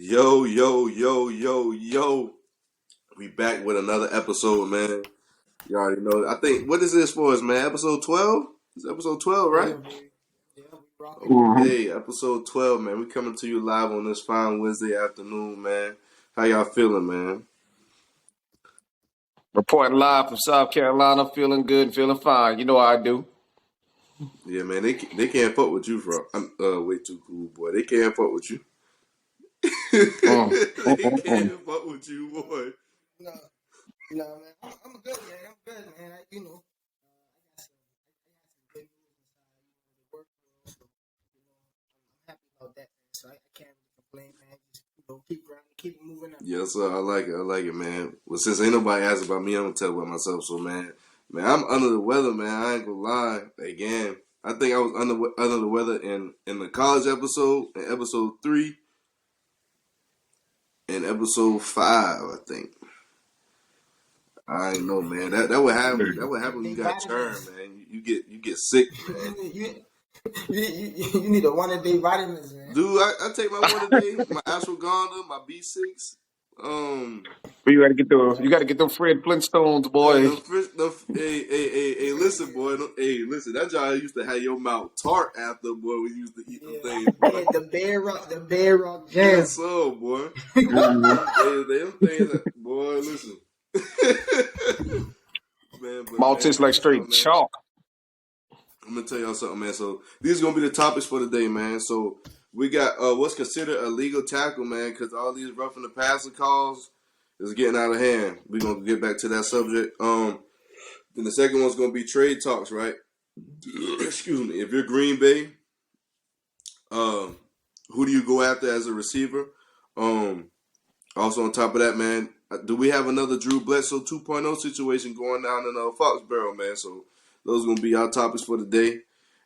Yo, yo, yo, yo, yo. We back with another episode, man. You already know. I think, what is this for us, man? Episode 12? It's episode 12, right? Yeah, baby. Yeah, we rocking. Okay, episode 12, man. We coming to you live on this fine Wednesday afternoon, man. How y'all feeling, man? Reporting live from South Carolina, feeling good and feeling fine. You know how I do. Yeah, man, they can't fuck with you, bro. I'm way too cool, boy. They can't fuck with you. Mm. They can't fuck with you, boy. No, no, man. I'm good, man. I'm good, man. I got some good news inside the work world, so I'm happy about that, man. So I can't really complain, man. Just keep grinding, keep it moving up. Yes, sir. I like it. I like it, man. Well, since ain't nobody asked about me, I'm gonna tell about myself. So, man, I'm under the weather, man. I ain't gonna lie. Again, I think I was under the weather in the college episode, in episode 3, and episode 5. I think. I ain't know, man. That would happen. That would happen when you got churn, man. You get sick, man. You need a 1-a-day vitamins, man. Dude, I take my 1-a-day, my ashwagandha, my B6. You gotta get them Fred Flintstones, boy. Hey, listen, boy. Listen. That job used to have your mouth tart after, boy. We used to eat them things, boy. The bear rock jam. Yes, so, boy. Them things, boy. Listen, man. But Mouth tastes like straight man, chalk. I'm gonna tell y'all something, man. So these are gonna be the topics for the day, man. So we got what's considered a legal tackle, man, because all these roughing the passer calls is getting out of hand. We're gonna get back to that subject. Then the second one's gonna be trade talks, right? Excuse me. If you're Green Bay, who do you go after as a receiver? Also on top of that, man, do we have another Drew Bledsoe 2.0 situation going down in Foxborough, man? So those are gonna be our topics for the day.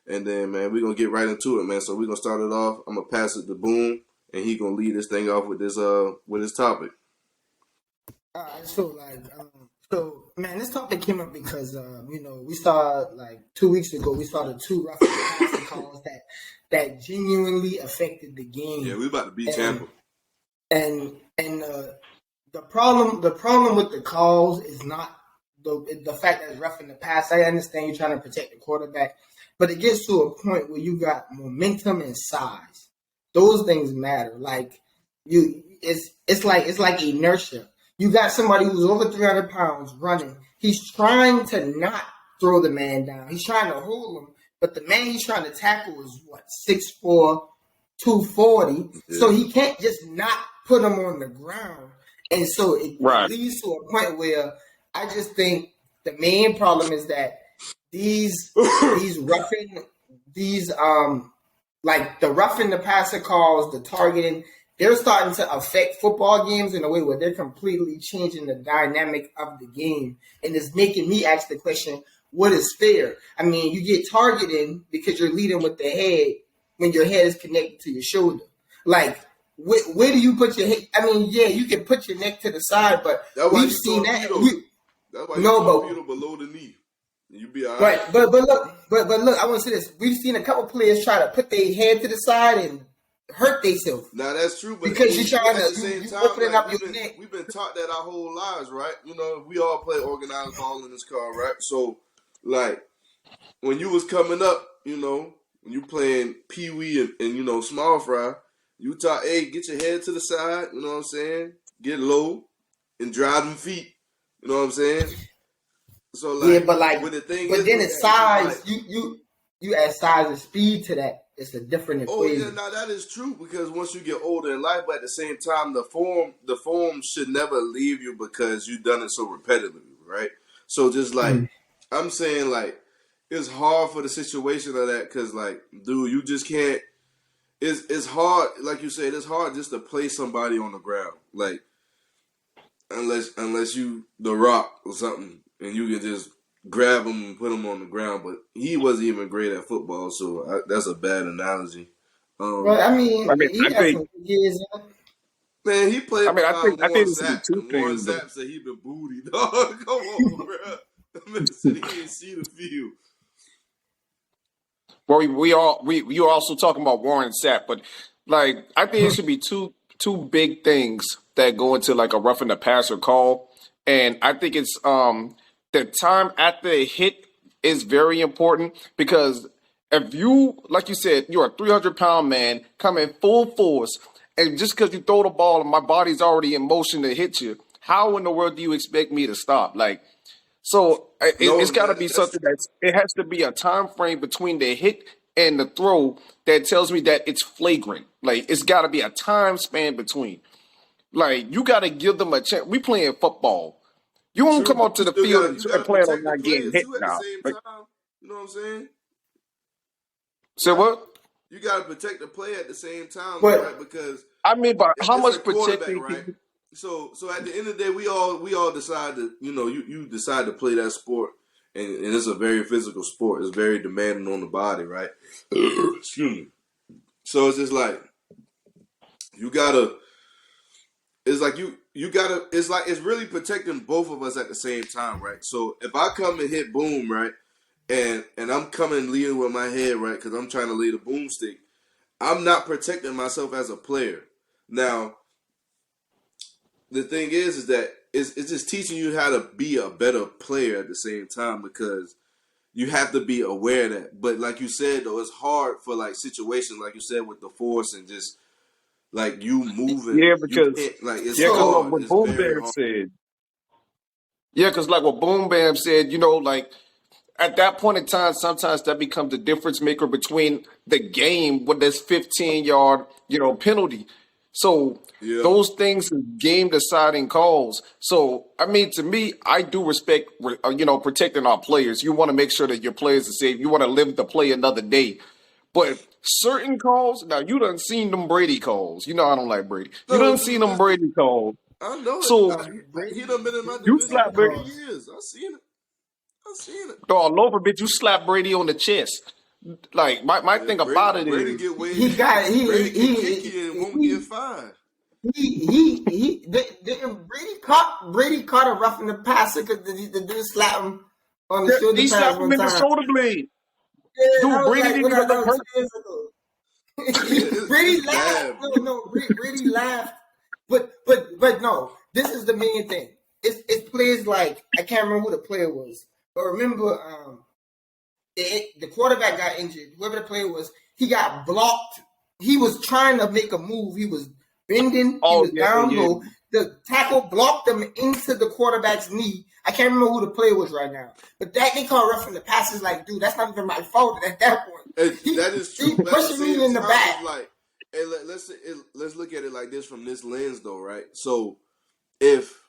And then, man, we're going to get right into it, man. So we're going to start it off. I'm going to pass it to Boom, and he's going to lead this thing off with this topic. All right, so man, this topic came up because we started like 2 weeks ago. We started 2 rough passing calls that genuinely affected the game. Yeah, we about to beat Tampa. And the problem with the calls is not the fact that it's roughing the pass. I understand you're trying to protect the quarterback, but it gets to a point where you got momentum and size. Those things matter. Like it's like inertia. You got somebody who's over 300 pounds running. He's trying to not throw the man down. He's trying to hold him, but the man he's trying to tackle is 6'4", 240. Yeah. So he can't just not put him on the ground. And so it leads to a point where I just think the main problem is that these roughing like the roughing the passer calls, the targeting, they're starting to affect football games in a way where they're completely changing the dynamic of the game, and it's making me ask the question: what is fair? I mean, you get targeting because you're leading with the head when your head is connected to your shoulder. Like, where do you put your head? I mean, yeah, you can put your neck to the side, but we've seen that. That's why you torpedo below the knee. You be all right. But look, I want to say this. We've seen a couple players try to put their head to the side and hurt themselves. Now that's true, but because you're trying at the same time, opening up your neck. We've been taught that our whole lives, right? You know, we all play organized ball in this car, right? So, like, when you was coming up, you know, when you playing Pee Wee and small fry, you taught, hey, get your head to the side. You know what I'm saying? Get low and drive them feet. You know what I'm saying? So then it's size. You add size and speed to that. It's a different equation. Oh yeah, now that is true because once you get older in life, but at the same time, the form should never leave you because you've done it so repetitively, right? So just like I'm saying, like it's hard for the situation of that because, like, dude, you just can't. It's hard, like you said, it's hard just to place somebody on the ground, like unless you The Rock or something. And you can just grab him and put him on the ground. But he wasn't even great at football, so that's a bad analogy. Well, I mean, he got some years up. Man, he played. I think it's two things. Warren Sapp said he been booty, dog. Come on, bro. The man said he didn't see the field. Well, you were also talking about Warren Sapp, but like I think it should be two two big things that go into like a roughing the passer call, and I think it's the time after a hit is very important because if you, like you said, you're a 300-pound man coming full force, and just because you throw the ball and my body's already in motion to hit you, how in the world do you expect me to stop? Like, so No, it's got to be that's something that's it has to be a time frame between the hit and the throw that tells me that it's flagrant. Like it's got to be a time span between. Like you got to give them a chance. We playing football. You won't true, come but out to you the still field gotta and, you and gotta plan on protect the not getting players hit too at the now. same Like, time. You know what I'm saying? say what? You gotta protect the player at the same time, though, right? But Because I mean, but how it's a much quarterback, protecting? right? So at the end of the day, we all decide to you decide to play that sport, and it's a very physical sport. It's very demanding on the body, right? Excuse me. So it's just like you gotta. It's like you gotta. It's like it's really protecting both of us at the same time, right? So if I come and hit boom, right, and I'm coming leading with my head, right, because I'm trying to lead a boomstick. I'm not protecting myself as a player. Now, the thing is that it's just teaching you how to be a better player at the same time because you have to be aware of that. But like you said, though, it's hard for like situations like you said with the force and just like you moving. Yeah, You because can't like it's so hard. what It's Boom very Bam hard. said. Yeah, because like what Boom Bam said, like at that point in time, sometimes that becomes the difference maker between the game with this 15-yard, penalty. So Yeah. those things are game deciding calls. So I mean, to me, I do respect, protecting our players. You want to make sure that your players are safe. You want to live to play another day. But certain calls, now you done seen them Brady calls. You know I don't like Brady. You No, done seen them listen. Brady calls. I know it. So He Brady, done been in my you Brady division got slap for Brady, 3 calls. years. I seen it. I seen it. all over, bitch. You slap Brady on the chest. Like my Yeah, thing about it Brady is, get way. He got Brady can kick you and won't get he fined. Brady caught a rough in the passer because the dude slapped him on the shoulder he pads slapped him one in the time. shoulder blade. Yeah, Dude, that was Brady like didn't even that look was hurt. 2 years ago. It's Brady laughed. bad, bro. No, Brady laughed. But no, this is the main thing. It's plays like I can't remember who the player was, but remember the quarterback got injured. Whoever the player was, he got blocked. He was trying to make a move. He was bending. He Oh was yeah, down yeah. low. The tackle blocked him into the quarterback's knee. I can't remember who the player was right now, but that they call roughing the passes. Like, dude, that's not even my fault at that point. That is He true, but at the pushing me same in the time, back. it's like, hey, let's look at it like this from this lens, though, right? So, if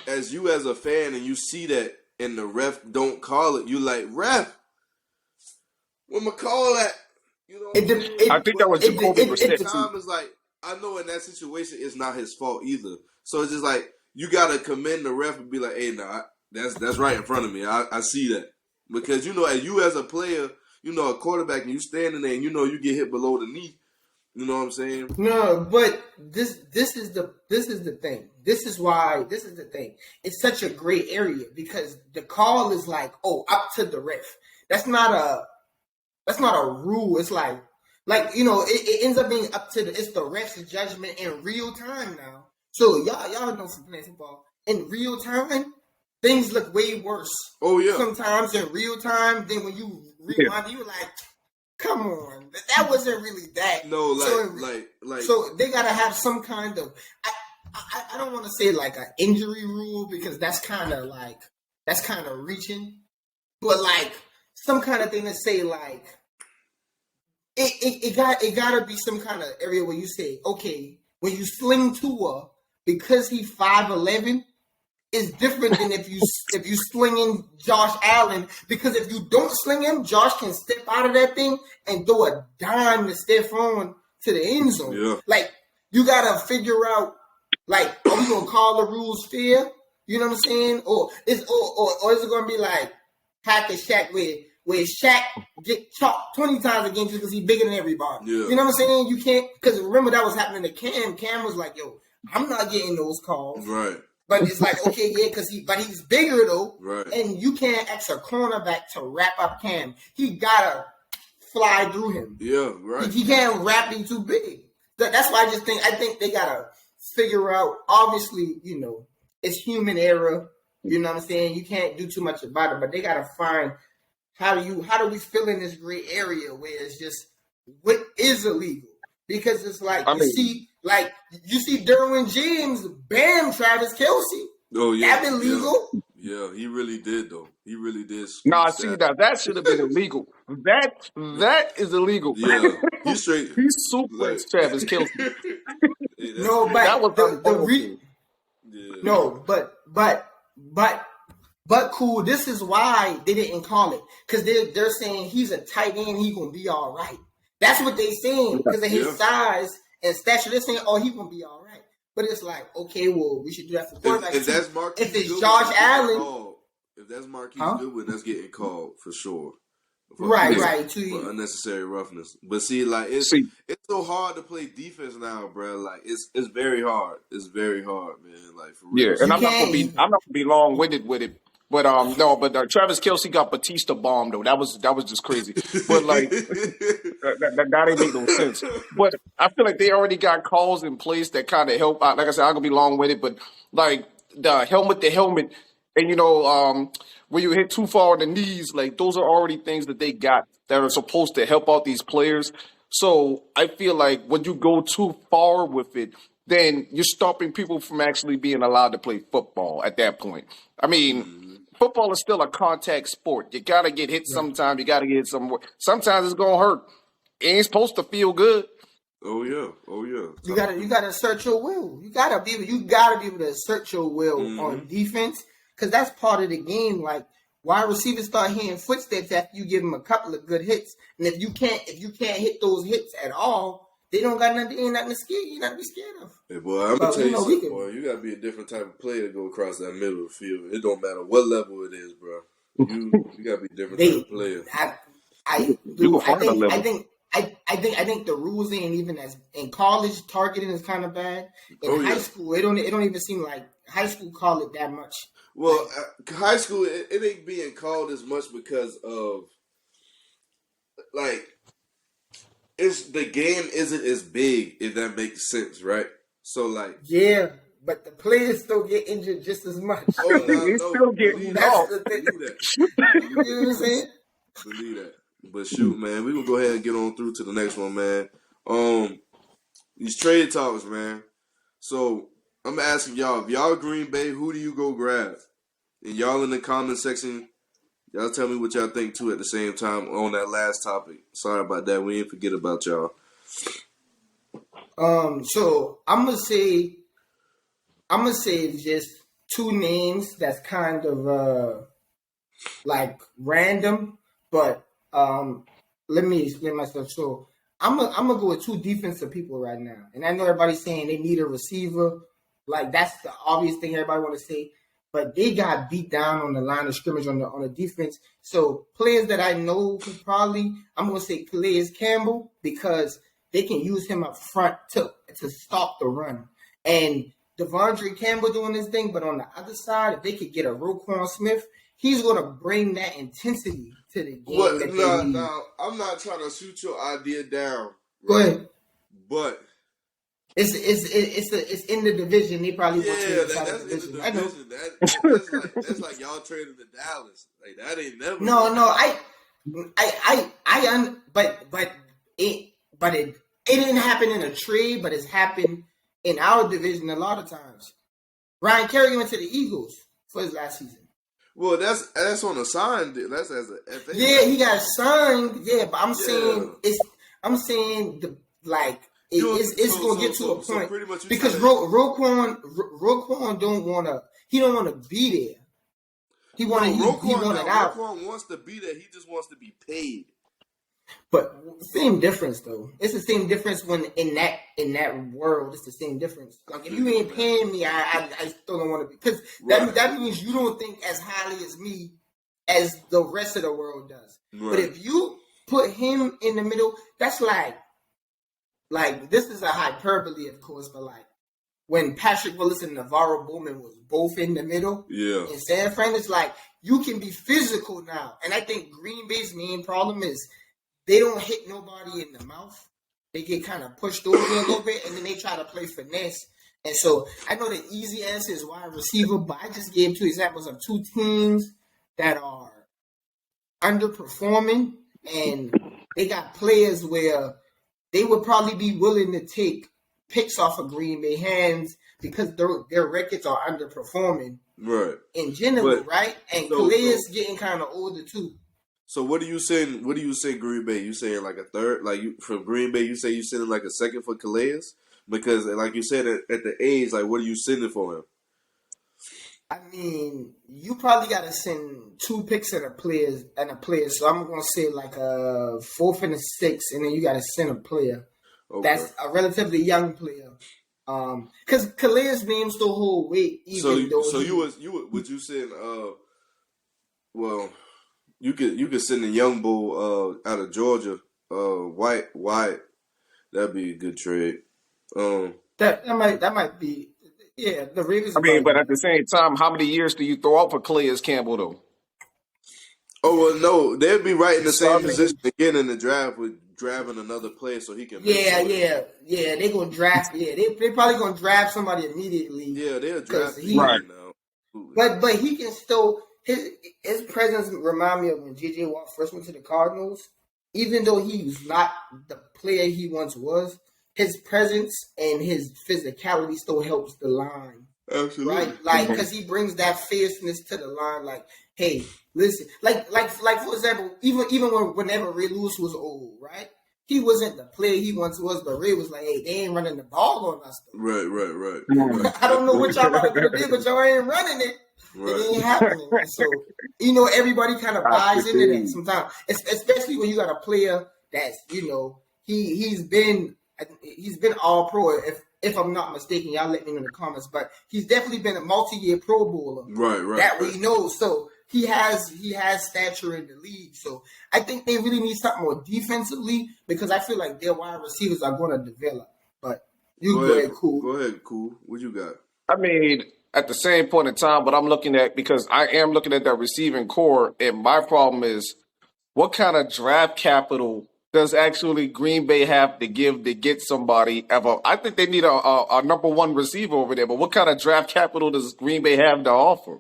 as you as a fan and you see that and the ref don't call it, you like ref, when I call that, you know what It, I'm de- saying? I it, think that was But Jacoby at the same Brissett it, too. time, it's like I know in that situation it's not his fault either. So it's just like you gotta commend the ref and be like, hey, nah, that's right in front of me. I see that because as you as a player, a quarterback, and you standing there, and you get hit below the knee. You know what I'm saying? No, but this is the thing. This is why this is the thing. It's such a gray area because the call is like, oh, up to the ref. That's not a rule. It's it ends up being up to it's the ref's judgment in real time now. So y'all know from playing football in real time, things look way worse. Oh yeah, Sometimes in real time, then when you Yeah. rewind, you like, come on, that wasn't really that. no, So they gotta have some kind of. I don't want to say like an injury rule because that's kind of reaching, but like some kind of thing to say like it gotta be some kind of area where you say, okay, when you sling Tua because he's 5'11", is different than if you sling in Josh Allen, because if you don't sling him, Josh can step out of that thing and throw a dime to Stephon to the end zone. yeah, Like you gotta figure out, like, are we gonna call the rules fair? You know what I'm saying? Or is it gonna be like hack and Shaq where Shaq get chopped 20 times against you because he's bigger than everybody? yeah, You know what I'm saying? You can't, because remember that was happening to Cam. Cam was like, yo, I'm not getting those calls. right, But it's like, okay, yeah, because he's bigger though, right, and you can't ask a cornerback to wrap up Cam. He gotta fly through him. yeah, right. He can't wrap him too big. That's why I think they gotta figure out. Obviously, it's human error. You know what I'm saying? You can't do too much about it, but they gotta find how do we fill in this gray area where it's just what is illegal? Because it's like you see Derwin James bam Travis Kelce. Oh yeah, That been legal. Yeah, he really did though. He really did. Nah, see that should have been illegal. That is illegal. Yeah, he straight. He suplexed Travis Kelce. No, but that was but cool. This is why they didn't call it, because they're saying he's a tight end. He gonna be all right. That's what they saying because of his size and stature. They're saying, he gonna be all right. But it's like, okay, well, we should do that for quarterbacks. If it's Josh Allen, if that's Marquise Goodwin, that's getting called for sure. Right. For unnecessary roughness. But see, like it's so hard to play defense now, bro. Like it's very hard. It's very hard, man. Like for real. Yeah, and I'm not gonna be long winded with it. But Travis Kelce got Batista bombed though. That was just crazy. But like that ain't make no sense. But I feel like they already got calls in place that kind of help out. Like I said, I'm gonna be long with it, but like the helmet to helmet, and when you hit too far on the knees, like those are already things that they got that are supposed to help out these players. So I feel like when you go too far with it, then you're stopping people from actually being allowed to play football at that point. I mean, football is still a contact sport. You got to get hit sometime. You got to get hit somewhere. Sometimes it's going to hurt. It ain't supposed to feel good. Oh yeah. You gotta assert your will. You gotta be able to assert your will on defense, because that's part of the game. Like, wide receivers start hearing footsteps after you give them a couple of good hits, and if you can't hit those hits at all, they don't got nothing. Ain't nothing to scare you. Nothing to be scared of. Hey boy, I'm gonna tell you something, boy. You gotta be a different type of player to go across that middle of the field. It don't matter what level it is, bro. You gotta be a different type of player. I think the rules ain't even as in college. Targeting is kind of bad. In high school, it don't even seem like high school call it that much. Well, high school it ain't being called as much because of like the game isn't as big, if that makes sense, right? So like but the players still get injured just as much. Oh, they still get off. Believe that. You know what I'm saying? Believe that. But shoot, man, we gonna go ahead and get on through to the next one, man. These trade talks, man. So I'm asking y'all, if y'all Green Bay, who do you go grab? And y'all in the comment section, y'all tell me what y'all think too at the same time on that last topic. Sorry about that. We ain't forget about y'all. So I'm gonna say just two names that's kind of like random, but let me explain myself. So I'm gonna go with two defensive people right now, and I know everybody's saying they need a receiver. Like, that's the obvious thing everybody want to say, but they got beat down on the line of scrimmage on the defense. So players that I know who probably, I'm gonna say Calais Campbell, because they can use him up front to stop the run, and Devondre Campbell doing this thing. But on the other side, if they could get a Roquan Smith, he's gonna bring that intensity to the game. No, I'm not trying to shoot your idea down. Right? Go ahead. But it's in the division. They probably that's in the division. I know. That's like y'all traded to Dallas. Like, that ain't never. But it didn't happen in a trade, but it's happened in our division a lot of times. Ryan Kerry went to the Eagles for his last season. Well, that's on a sign deal. That's as a FA. Yeah, he got signed. Yeah, but I'm saying it's gonna get to a point because Roquan don't wanna be there. He wanted out. Roquan wants to be there. He just wants to be paid. But same difference though. It's the same difference when in that world. It's the same difference. Like, if you ain't paying me, I still don't want to be, because that means you don't think as highly as me as the rest of the world does. Right. But if you put him in the middle, that's like this is a hyperbole, of course, but like when Patrick Willis and Navarro Bowman was both in the middle, in San Fran, it's like you can be physical now. And I think Green Bay's main problem is they don't hit nobody in the mouth. they get kind of pushed over a little bit, and then they try to play finesse. And so I know the easy answer is wide receiver, but I just gave two examples of two teams that are underperforming, and they got players where they would probably be willing to take picks off of Green Bay hands because their records are underperforming. Right. In general, right? And Calais getting kind of older too. So what are you saying? What do you say, Green Bay? You saying like a third? Like you from Green Bay, you say you sending like a second for Calais? Because like you said at the age, like what are you sending for him? I mean, you probably got to send 2 picks and a player. So I'm gonna say like a 4th and a 6th, and then you got to send a player. Okay. That's a relatively young player. Because Calais' name still hold weight. Would you send well, you could send a young bull out of Georgia, White. That'd be a good trade. That might be. Yeah, the Ravens. I mean, but at the same time, how many years do you throw out for Calais Campbell though? Oh well, no, they'd be right in the same position again in the draft with drafting another player so he can. Yeah. They gonna draft. Yeah, they probably gonna draft somebody immediately. Yeah, they'll draft right now. But he can still his presence remind me of when J.J. Watt first went to the Cardinals. Even though he was not the player he once was, his presence and his physicality still helps the line. Absolutely. Right? Like, because he brings that fierceness to the line. Like, hey, listen. Like for example, even whenever Ray Lewis was old, right? He wasn't the player he once was, but Ray was like, hey, they ain't running the ball on us. Though. Right. I don't know what y'all about to do today, but y'all ain't running it. Right. It ain't happening. So, everybody kind of buys into that sometimes, especially when you got a player that's, he's been all pro. If I'm not mistaken, y'all let me know in the comments, but he's definitely been a multi-year Pro Bowler. Right. That we know. So he has stature in the league. So I think they really need something more defensively because I feel like their wide receivers are going to develop. But go ahead, cool. Go ahead, cool. What you got? I mean, at the same point in time, what I'm looking at, because I am looking at that receiving core, and my problem is what kind of draft capital does actually Green Bay have to give to get somebody ever? I think they need a number one receiver over there, but what kind of draft capital does Green Bay have to offer?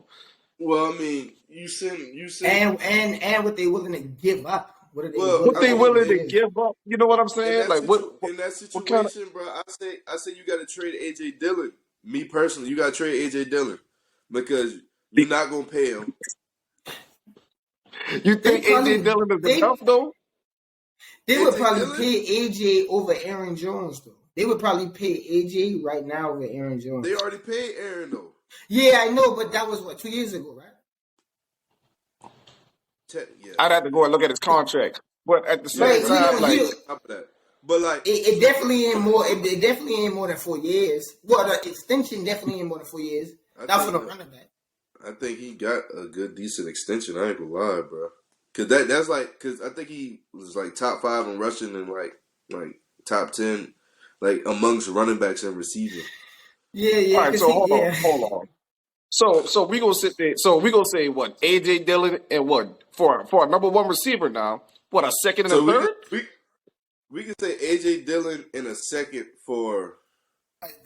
Well, I mean, you send and what they willing to give up. What they willing to give up? You know what I'm saying? In that situation, bro, I say you got to trade AJ Dillon. Me personally, you got to trade AJ Dillon because you're not gonna pay him. You think AJ Dillon is enough though? They would probably pay AJ over Aaron Jones though. They would probably pay AJ right now over Aaron Jones. They already paid Aaron though. Yeah, I know, but that was 2 years ago, right? Yeah. I'd have to go and look at his contract, but at the same time, but like it definitely ain't more. It definitely ain't more than 4 years. Well, the extension definitely ain't more than 4 years. That's for the running back. I think he got a good, decent extension. I ain't gonna lie, bro. Because I think he was like top 5 in rushing and like top 10, like amongst running backs and receiving. Yeah. All right, so hold on. So we gonna sit there. So we gonna say what AJ Dillon and what for a number one receiver now? What, a second and a third? We can say AJ Dillon in a second for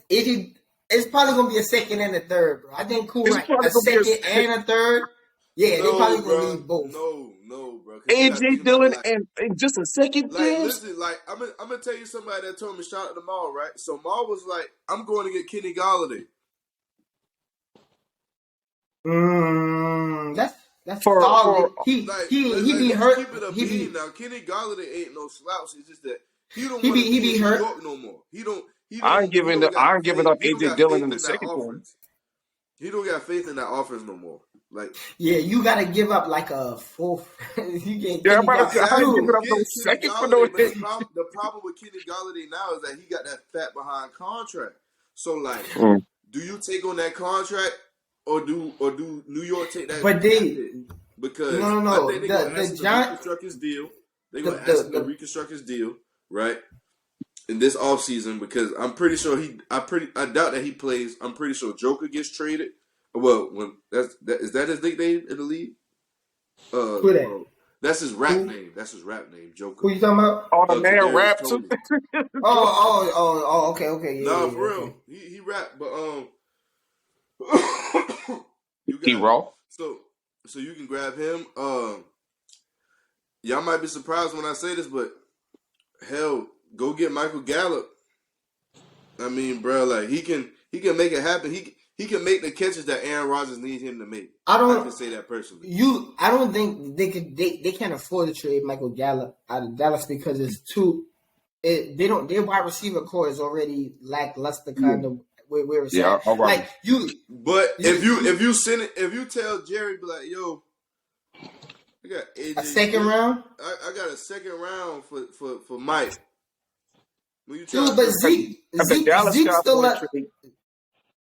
AJ. It's probably gonna be a second and a third, bro. I think cool like a second and a third. Yeah, they probably gonna need both. No, bro. AJ Dillon and just a second. Listen, I'm gonna tell you somebody that told me shout out to Maul, right? So Maul was like, I'm going to get Kenny Galladay. That's solid. He be hurt. Keep it up now. Kenny Galladay ain't no slouch. It's just that he don't want to be in hurt. New York no more. I ain't giving up AJ Dillon in the second one. He don't got faith in that offense no more. Like, yeah, you gotta give up like a fourth. You can't. Yeah, I'm about to say, I ain't giving up no second for no. The problem with Kenny Galladay now is that he got that fat behind contract. So like, do you take on that contract or do New York take that? But because no. I think they're gonna ask him to reconstruct his deal. They're gonna ask him to reconstruct his deal, right? In this offseason, because I'm pretty sure I doubt that he plays. I'm pretty sure Joker gets traded. Well, is that his nickname in the league? Who that? That's his rap Who? name. That's his rap name, Joker. Who you talking about? Oh, the man Kadarius rap too. Tony. Okay, Nah, yeah, for real. okay. He rap, but you He got raw. so you can grab him. Y'all might be surprised when I say this, but hell, go get Michael Gallup. I mean, bro, like he can make it happen. He can make the catches that Aaron Rodgers needs him to make. I I can don't. say that personally. I don't think they could. They can't afford to trade Michael Gallup out of Dallas because it's too. They don't. Their wide receiver core is already lackluster, kind of where it's Yeah, at. all right. Like you, But you, if you send it, if you tell Jerry, be like, yo, I got AJ. a second round, I got a second round for Mike. What you trying dude. to But do? If the Dallas Cowboys trade,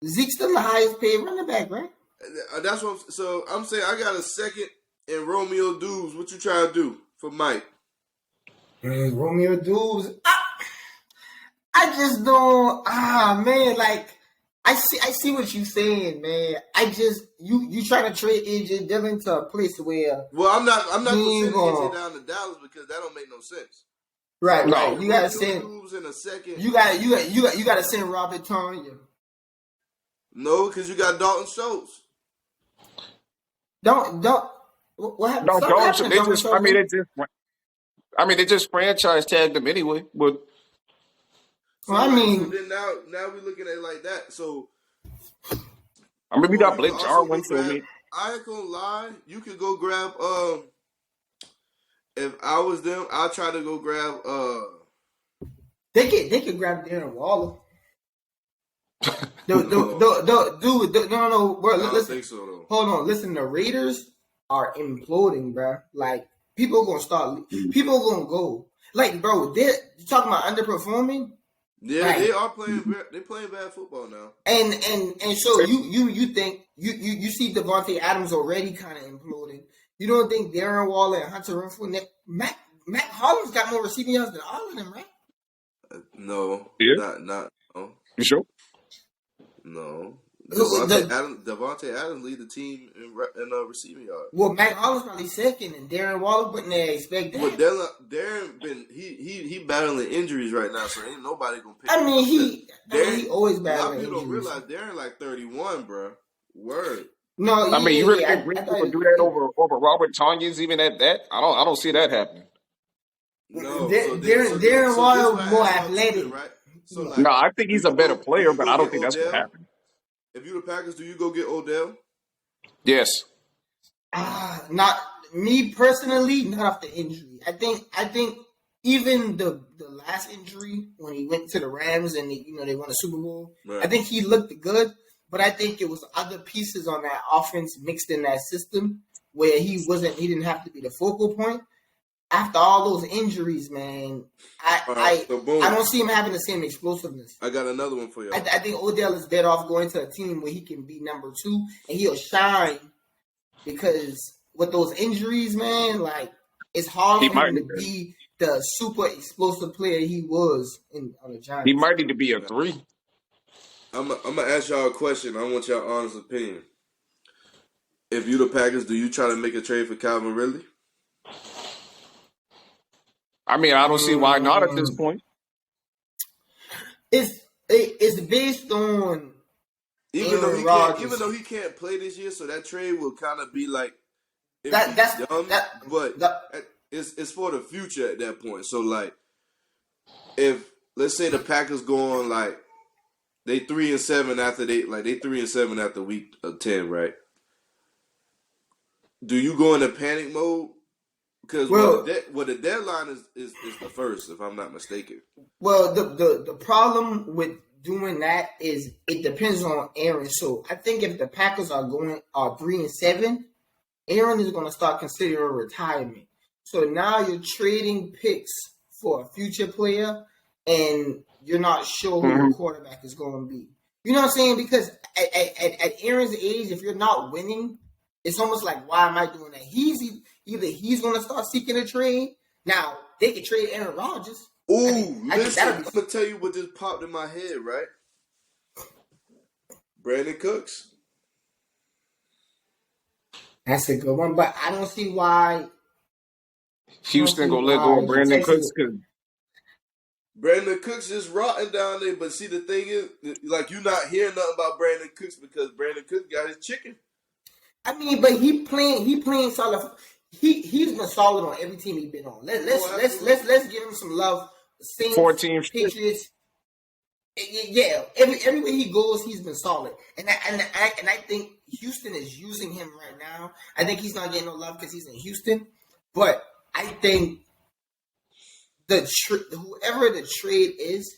Zeke's still the highest paid running back, right? That's what. I'm saying I got a second in Romeo Dubes. What you trying to do for Mike? Romeo Dubes. I just don't. Man, like I see what you're saying, man. I just you trying to trade AJ Dillon to a place where Well, I'm not gonna he send ain't AJ gonna. down to Dallas because that don't make no sense. Right, So right. no. get You gotta Romeo send. Dubes in a second. You gotta send Robert Tonyan. No, because you got Dalton Schultz. Don't. What happened? No, Something Dalton. happened to They Dalton just. Schultz, though? They just franchise tagged him anyway. But Well, So I like, so mean, then now we're looking at it like that. So, we or got you could Blake also go Jarwin. So grab. I ain't gonna lie. You could go grab. If I was them, I'd try to go grab. they could grab Darren Waller. No, Dude, no, bro. I don't Listen, think so though. hold on. Listen, the Raiders are imploding, bro. Like people are gonna start. People are gonna go. Like, bro, they're talking about underperforming. Yeah, they Like, are playing. They playing bad football now. and so you think you see Devontae Adams already kind of imploding. You don't think Darren Waller and Hunter Renfrow, Matt Hollins got more receiving yards than all of them, right? No, yeah, not. No, you sure? no. The, Devontae Adams lead the team in receiving yards. well, Matt Hollins probably second, and Darren Waller wouldn't expect Well, that. Darren been he battling injuries right now, so ain't nobody gonna pick I him mean, up. he always A lot of battling people don't injuries. realize Darren like 31, bro. Word. No, You really yeah. think I Greenwood thought would do that over Robert Tanya's even at that? I don't see that happening. No, Darren so this Waller what I more asked y'all too, then, athletic. right? So No, like, No, I think he's a better do player, you but go I don't get think that's what Odell? happened. If you the Packers, do you go get Odell? Yes. not me personally. Not off the injury. I think even the last injury when he went to the Rams and they won a Super Bowl. Right. I think he looked good, but I think it was other pieces on that offense mixed in that system where he didn't have to be the focal point. After all those injuries, man, All right, so boom. I don't see him having the same explosiveness. I got another one for you. I think Odell is better off going to a team where he can be number 2 and he'll shine because with those injuries, man, like it's hard He for might him to be the super explosive player he was on the Giants. need to be a 3. I'm gonna ask y'all a question. I want y'all honest opinion. If you the Packers, do you try to make a trade for Calvin Ridley? I don't see why not at this point. It's based on Even Aaron Rodgers. even though he can't play this year, so that trade will kind of be like if That's he's done, that, but that it's for the future at that point. So like, if let's say the Packers go on like they 3-7 after they 3-7 after week 10, right? Do you go into panic mode? Because the deadline is the first, if I'm not mistaken. Well, the problem with doing that is it depends on Aaron. So I think if the Packers are 3-7, Aaron is going to start considering retirement. So now you're trading picks for a future player, and you're not sure who your quarterback is going to be. You know what I'm saying? Because at Aaron's age, if you're not winning, it's almost like, why am I doing that? Either he's going to start seeking a trade. Now they can trade Aaron Rodgers. Ooh, listen, I'm I'm gonna tell you what just popped in my head, right? Brandon Cooks. That's a good one, but I don't see why I don't Houston see gonna let go why of the Brandon Cooks Texans. because Brandon Cooks just rotting down there. But see, the thing is, like, you not hearing nothing about Brandon Cooks because Brandon Cooks got his chicken. I mean, but he playing solid. He's been solid on every team he's been on. Oh, absolutely. Let's give him some love. Saints, 14 straight. Patriots. Yeah, everywhere he goes, he's been solid, and I think Houston is using him right now. I think he's not getting no love because he's in Houston, but I think whoever the trade is,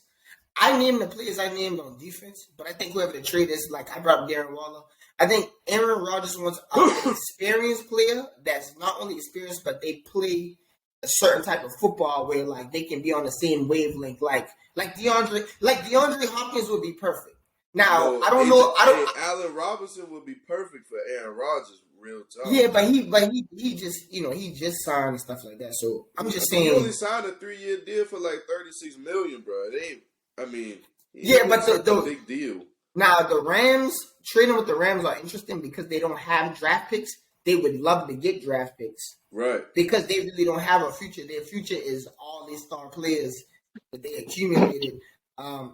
I named the players I named on defense, but I think whoever the trade is, like I brought up Darren Waller. I think Aaron Rodgers wants an experienced player that's not only experienced, but they play a certain type of football where like they can be on the same wavelength. Like DeAndre Hopkins would be perfect. Now No, I don't know. I don't. Allen Robinson would be perfect for Aaron Rodgers. Real talk. Yeah, but he just he just signed and stuff like that. So I'm just He saying. only signed a 3-year deal for like $36 million, bro. It ain't. I mean, Yeah, but the big deal. Now the Rams trading with the Rams are interesting because they don't have draft picks. They would love to get draft picks, Right. because they really don't have a future. Their future is all these star players that they accumulated. But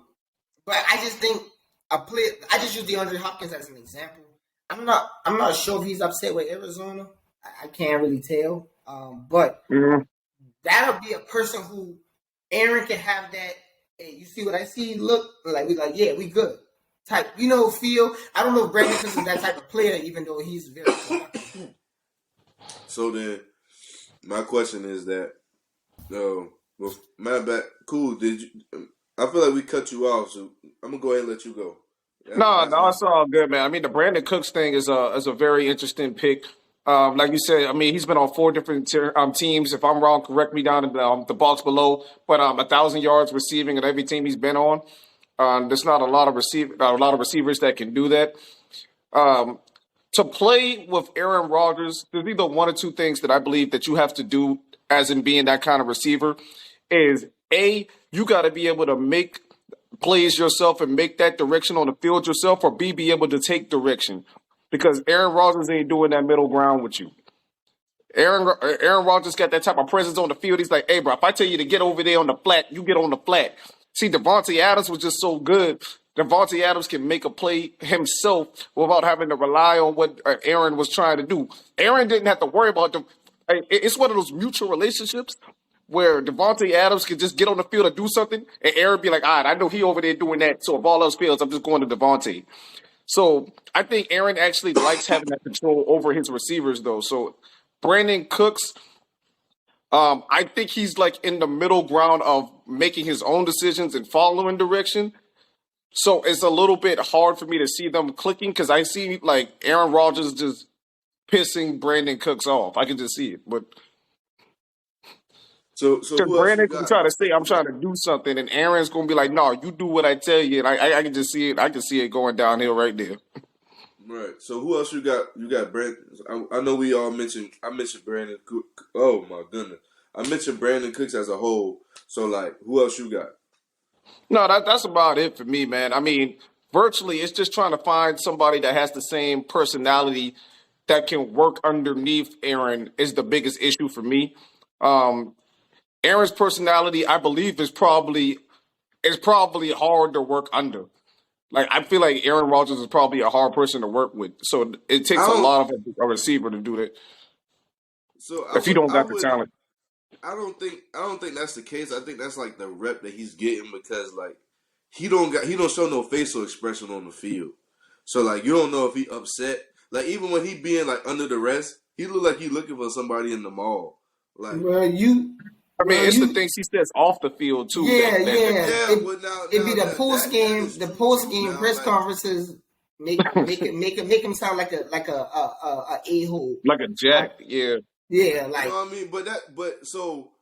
I just think a player. I just use DeAndre Hopkins as an example. I'm not sure if he's upset with Arizona. I can't really tell. But that'll be a person who Aaron can have that. Hey, you see what I see? Look, like yeah, we good. Type, feel. I don't know if Brandon Cooks is that type of player, even though he's very productive. So then, my question is that, well, my bad. Cool. Did you? I feel like we cut you off, so I'm gonna go ahead and let you go. No, it's all good, man. I mean, the Brandon Cooks thing is a very interesting pick. Like you said, I mean, he's been on 4 different teams. If I'm wrong, correct me down in the box below. But 1,000 yards receiving at every team he's been on. There's not a lot of receivers that can do that. To play with Aaron Rodgers, there's either one or two things that I believe that you have to do as in being that kind of receiver. Is A, you got to be able to make plays yourself and make that direction on the field yourself, or B, be able to take direction. Because Aaron Rodgers ain't doing that middle ground with you. Aaron Rodgers got that type of presence on the field. He's like, hey, bro, if I tell you to get over there on the flat, you get on the flat. See, Devontae Adams was just so good. Devontae Adams can make a play himself without having to rely on what Aaron was trying to do. Aaron didn't have to worry about them. It's one of those mutual relationships where Devontae Adams could just get on the field and do something, and Aaron be like, all right, I know he over there doing that, so if all else fails, I'm just going to Devontae. So I think Aaron actually likes having that control over his receivers, though. So Brandon Cooks, I think he's like in the middle ground of making his own decisions and following direction. So it's a little bit hard for me to see them clicking because I see like Aaron Rodgers just pissing Brandon Cooks off. I can just see it, but So because who else you Brandon can got? try to say I'm trying to do something, and Aaron's gonna be like, "No, you do what I tell you." And I can just see it. I can see it going downhill right there. Right. So who else you got? You got Brandon. I know we all mentioned. I mentioned Brandon Cook. Oh my goodness. I mentioned Brandon Cooks as a whole. So like, who else you got? No, that's about it for me, man. I mean, virtually, it's just trying to find somebody that has the same personality that can work underneath Aaron is the biggest issue for me. Aaron's personality, I believe, is probably hard to work under. Like I feel like Aaron Rodgers is probably a hard person to work with. So it I takes a don't. lot of a receiver to do that So if you don't I got the would. talent. I don't think that's the case. I think that's like the rep that he's getting because like he don't show no facial expression on the field. So like you don't know if he upset. Like even when he being like under the rest, he look like he looking for somebody in the mall. Like Well, you, I mean, well, it's the you, things he says off the field too. yeah, That yeah. yeah, but It'd be now the post that game, is the too post true game now. press Like conferences make him sound like a hole. like a jack, yeah. Yeah, you like know what I mean? But so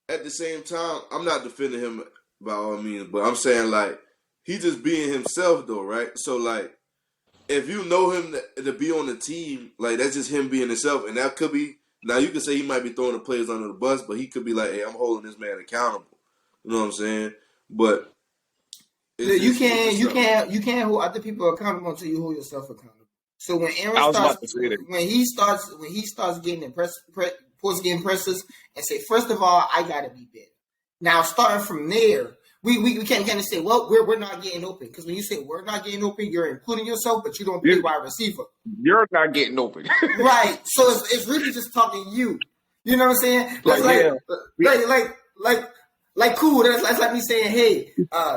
at the same time, I'm not defending him by all means, but I'm saying like he just being himself though, right? So like if you know him to be on the team, like that's just him being himself, and that could be now you could say he might be throwing the players under the bus, but he could be like, hey, I'm holding this man accountable. You know what I'm saying? But you something. can't hold other people accountable until you hold yourself accountable. So when Aaron I was starts about to say that. when he starts getting in post-game pressers and say, first of all, I got to be better. Now, starting from there, we can't kind of say, well, we're not getting open. Because when you say we're not getting open, you're including yourself, but you don't play wide receiver. You're not getting open. Right. So it's really just talking to you. You know what I'm saying? That's like cool. That's like me saying, hey,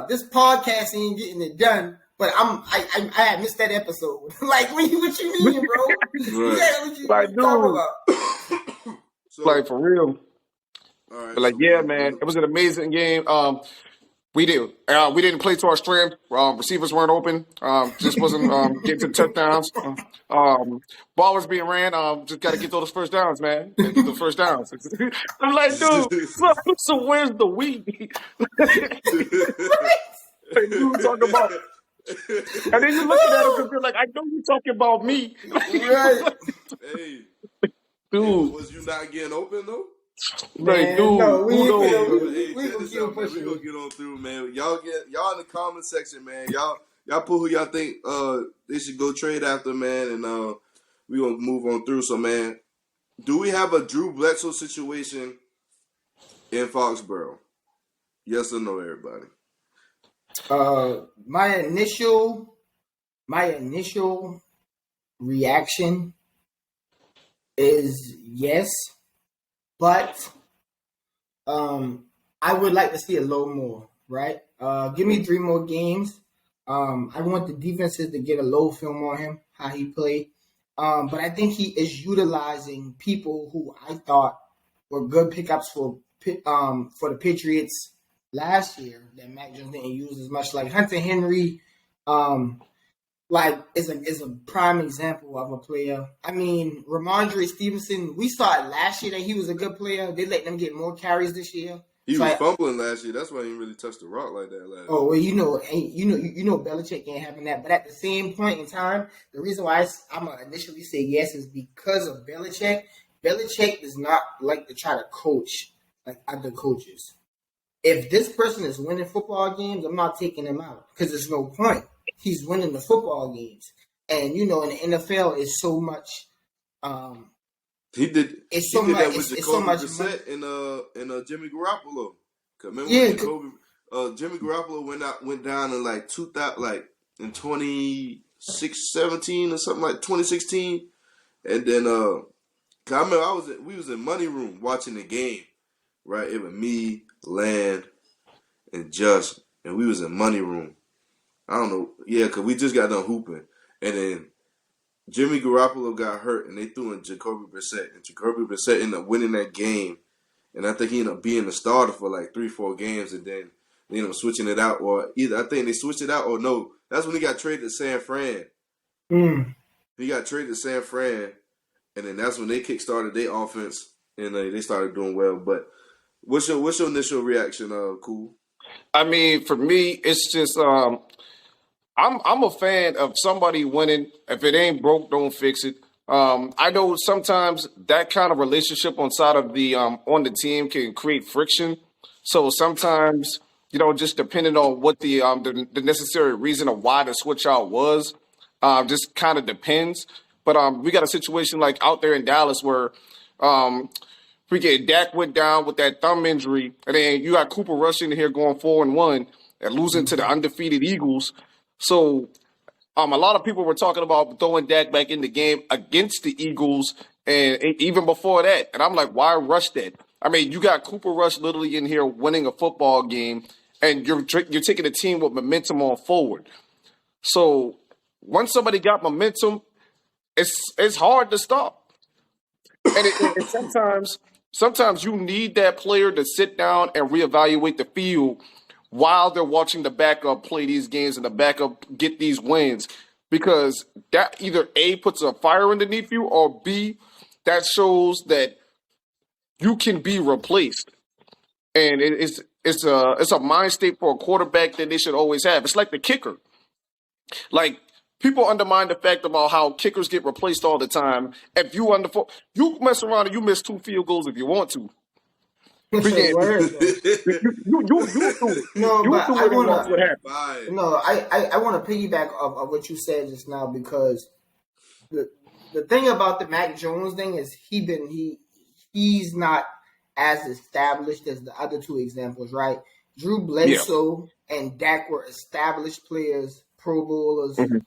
this podcast ain't getting it done, but I had missed that episode. Like, what you mean, bro? Right. Yeah, what you Like, talking about? So, like for real. all right, But like, so yeah, man, it was an amazing game. We didn't play to our strength. Receivers weren't open. Just wasn't getting to touchdowns. Ball was being ran. Just got to get those first downs, man. Got to get those first downs. I'm like, dude, so where's the week? You talking about? And then you looking at him because you're like, I know you talking about me. Right. Hey, Dude, was you not getting open though? like, dude, no, we who ain't knows? gonna- Hey, we check gonna this keep out, man. pushing. We gonna get on through, man. Y'all in the comment section, man. Y'all put who y'all think they should go trade after, man, and we gonna move on through. So, man, do we have a Drew Bledsoe situation in Foxborough? Yes or no, everybody? My initial reaction is yes, but I would like to see a little more, right? Give me 3 more games. I want the defenses to get a low film on him, how he played. But I think he is utilizing people who I thought were good pickups for the Patriots last year that Mac Jones didn't use as much. Like Hunter Henry, is a prime example of a player. I mean, Ramondre Stevenson, we saw it last year that he was a good player. They let them get more carries this year. He was fumbling last year. That's why he didn't really touch the rock like that last year. Oh well, you know, Belichick ain't having that. But at the same point in time, the reason why I'm gonna initially say yes is because of Belichick. Belichick does not like to try to coach like other coaches. If this person is winning football games, I'm not taking him out because there's no point. He's winning the football games, and you know, in the NFL, it's so much. He did It's that with so Jacoby much Brissett and Jimmy Garoppolo. Remember when Jimmy Garoppolo went down in like 2000, like in 2017 or something like 2016, and then I remember we was in Money Room watching the game, right? It was me, Land, and Just, and we was in Money Room. I don't know, yeah, because we just got done hooping, and then Jimmy Garoppolo got hurt, and they threw in Jacoby Brissett, and Jacoby Brissett ended up winning that game, and I think he ended up being the starter for like 3-4 games, and then they ended up switching it out, or either I think they switched it out, or no, that's when he got traded to San Fran. He got traded to San Fran, and then that's when they kickstarted their offense, and they started doing well. But what's your initial reaction, Cool? I mean, for me, it's just I'm a fan of somebody winning. If it ain't broke, don't fix it. I know sometimes that kind of relationship on side of the on the team can create friction. So sometimes, you know, just depending on what the necessary reason of why the switch out was, just kind of depends. But we got a situation like out there in Dallas where Dak went down with that thumb injury, and then you got Cooper Rush in here going 4-1 and losing to the undefeated Eagles. So a lot of people were talking about throwing Dak back in the game against the Eagles, and even before that. And I'm like, why rush that? I mean, you got Cooper Rush literally in here winning a football game, and you're taking a team with momentum on forward. So once somebody got momentum, it's hard to stop. And sometimes you need that player to sit down and reevaluate the field while they're watching the backup play these games and the backup get these wins, because that either A, puts a fire underneath you, or B, that shows that you can be replaced. And it's a mind state for a quarterback that they should always have. It's like the kicker. Like, people undermine the fact about how kickers get replaced all the time. If you you mess around and you miss 2 field goals if you want to. Word, You do it. no, You but do I it and wanna. watch what happens. No, I want to piggyback of what you said just now, because the thing about the Mac Jones thing is he's not as established as the other two examples, right? Drew Yeah. Bledsoe and Dak were established players, Pro Bowlers Hmm.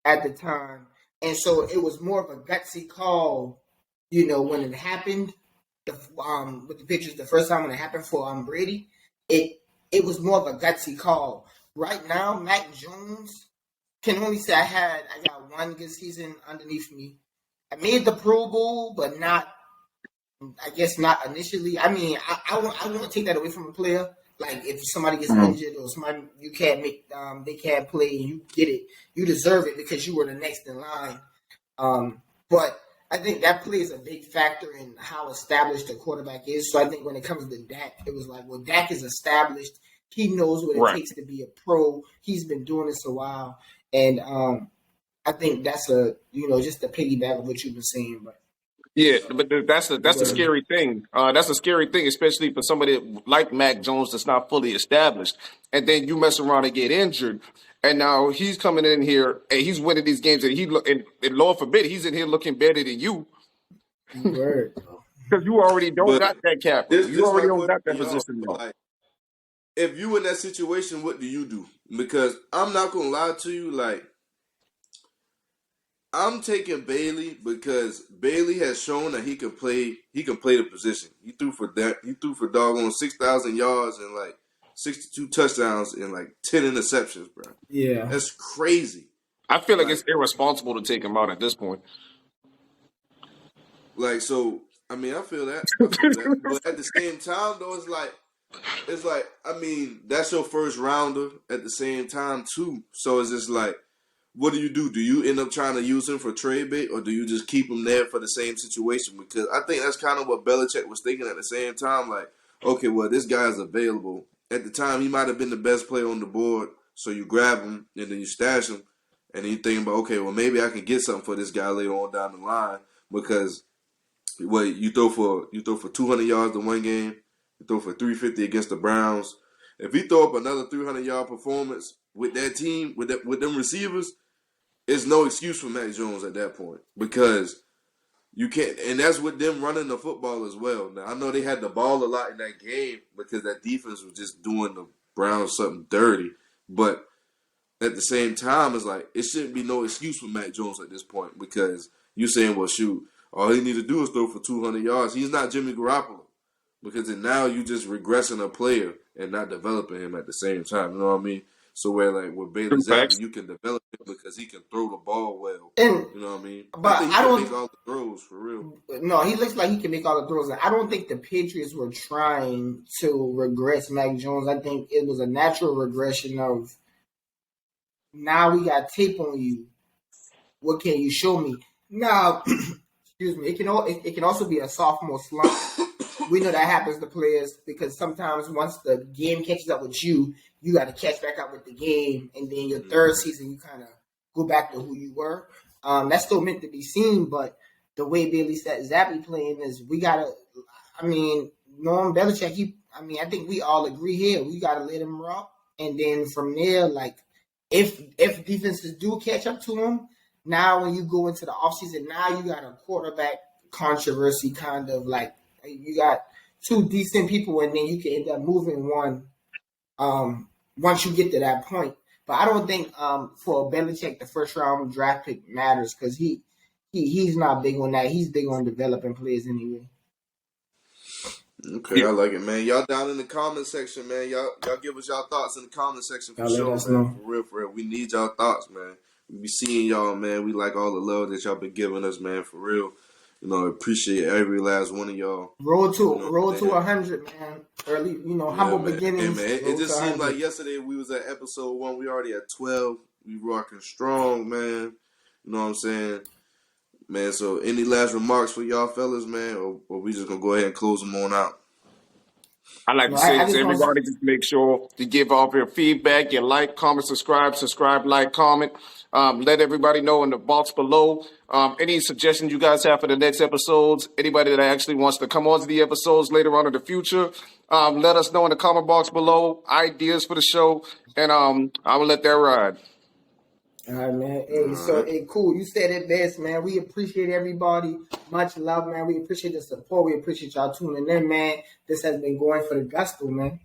at the time. And so it was more of a gutsy call, when it happened, with the Patriots the first time when it happened for Brady, it was more of a gutsy call. Right now, Mac Jones can only say I got one good season underneath me. I made the Pro Bowl, but I guess not initially. I mean, I won't take that away from a player. Like if somebody gets Hmm. injured or somebody you can't make, they can't play, and you get it, you deserve it because you were the next in line. But I think that plays a big factor in how established the quarterback is. So I think when it comes to Dak, it was like, well, Dak is established. He knows what it Right. takes to be a pro. He's been doing this a while, and I think that's just a piggyback of what you've been saying. But Yeah, but that's the word. scary thing. That's a scary thing, especially for somebody like Mac Jones that's not fully established, and then you mess around and get injured, and now he's coming in here and he's winning these games, and and Lord forbid he's in here looking better than you Word. because you already don't But got that cap room. this You this my already don't question got to that y'all. position wrong. Like, if you in that situation, what do you do? Because I'm not gonna lie to you, like I'm taking Bailey because Bailey has shown that he can play. He can play the position. He threw for that. He threw for doggone 6,000 yards and like 62 touchdowns and like 10 interceptions, bro. Yeah. That's crazy. I feel like Like, it's irresponsible to take him out at this point. so. I mean, I feel that. I feel that. But at the same time, though, it's like. I mean, that's your first rounder at the same time too. So it's just like, what do you do? Do you end up trying to use him for trade bait, or do you just keep him there for the same situation? Because I think that's kind of what Belichick was thinking at the same time. Like, okay, well, this guy is available. At the time, he might have been the best player on the board, so you grab him and then you stash him, and then you think about, okay, well, maybe I can get something for this guy later on down the line because you throw for 200 yards in one game, you throw for 350 against the Browns. If he throw up another 300-yard performance with that team, with them receivers, it's no excuse for Mac Jones at that point because you can't, and that's with them running the football as well. Now I know they had the ball a lot in that game because that defense was just doing the Browns something dirty, but at the same time, it's like it shouldn't be no excuse for Mac Jones at this point because you saying, well, shoot, all he need to do is throw for 200 yards. He's not Jimmy Garoppolo because then now you just regressing a player and not developing him at the same time. You know what I mean? So where like with Bailey True Zappe, facts. you can develop him because he can throw the ball well. And You know what I mean? I but think he I can don't. make all the throws for real. No, he looks like he can make all the throws. I don't think the Patriots were trying to regress Mac Jones. I think it was a natural regression of now we got tape on you. What can you show me? Now, excuse me. It can also be a sophomore slump. We know that happens to players because sometimes once the game catches up with you, you got to catch back up with the game, and then your third season you kind of go back to who you were. That's still meant to be seen, but the way Bailey Zappe playing is we gotta. I mean, Norm Belichick. I think we all agree here. We gotta let him rock, and then from there, like if defenses do catch up to him, now when you go into the offseason, now you got a quarterback controversy kind of like you got two decent people, and then you can end up moving one once you get to that point. But I don't think for Belichick the first round draft pick matters because he's not big on that. He's big on developing players anyway. Okay, I like it, man. Y'all down in the comment section, man. Y'all give us y'all thoughts in the comment section for Y'all let sure, us man. know. For real, for real. We need y'all thoughts, man. We be seeing y'all, man. We like all the love that y'all been giving us, man. For real. You know, appreciate every last one of y'all. Roll You know what I'm to saying? 100, man. Early, Yeah, humble man. Hey, beginnings. man. It Roll to just seemed 100. like yesterday we was at episode 1. We already at 12. We rocking strong, man. You know what I'm saying? Man, so any last remarks for y'all fellas, man? Or we just going to go ahead and close them on out? I like to say I this, just want to. everybody, just make sure to give off your feedback, your like, comment, subscribe, like, comment. Let everybody know in the box below any suggestions you guys have for the next episodes. Anybody that actually wants to come on to the episodes later on in the future, let us know in the comment box below ideas for the show, and I will let that ride. All right, man. All Hey, so right. hey, cool. You said it best, man. We appreciate everybody. Much love, man. We appreciate the support. We appreciate y'all tuning in, man. This has been going for the gusto, man.